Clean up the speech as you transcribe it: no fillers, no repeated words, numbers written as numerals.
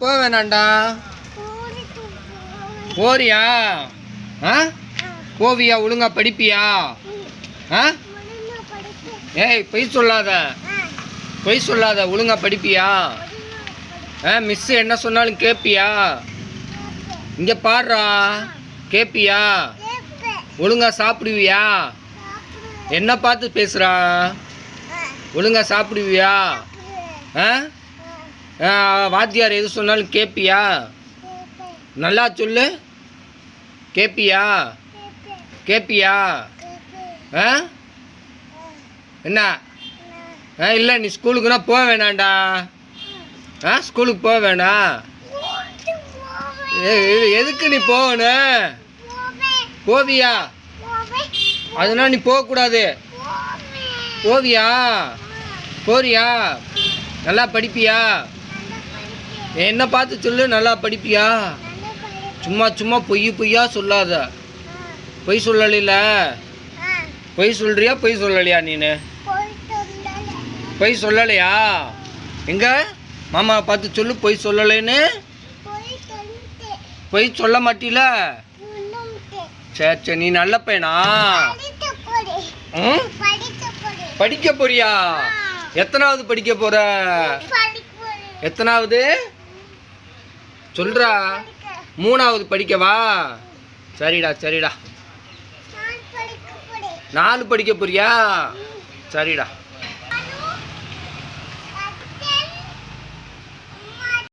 போ வேணாண்டா. போறியா? போவியா? ஒழுங்கா படிப்பியா? ஏய் பொய் சொல்லாத, பொய் சொல்லாத. ஒழுங்கா படிப்பியா? மிஸ் என்ன சொன்னாலும் கேட்பியா? இங்கே பாடுறா, கேட்பியா? ஒழுங்கா சாப்பிடுவியா? என்ன பார்த்து பேசுறா? ஒழுங்கா சாப்பிடுவியா? வாத்தியார் எது சொன்னாலும் கேட்பியா? நல்லா சொல்லு. கேட்பியா? கேட்பியா? என்ன? இல்லை, நீ ஸ்கூலுக்குன்னா போக வேணாண்டா. ஸ்கூலுக்கு போக வேணாம். எதுக்கு நீ போகணும்? போவியா? அதனால் நீ போகக்கூடாது. போவியா? போறியா? நல்லா படிப்பியா? என்ன பார்த்து சொல்லு. நல்லா படிப்பியா? சும்மா சும்மா பொய்யா சொல்லாத. பொய் சொல்லல. பொய் சொல்றியா? பொய் சொல்லலையா? நீனு பொய் சொல்லலையா? எங்க மாமாவை பார்த்து சொல்லு பொய் சொல்லலைன்னு. பொய் சொல்ல மாட்டீல? சரி சரி, நீ நல்ல பையனா? படிக்க போறியா? எத்தனாவது படிக்க போற? எத்தனாவது சொல்றா? 3வது படிக்கவா? சரிடா சரிடா. 4 படிக்க போறியா? சரிடா.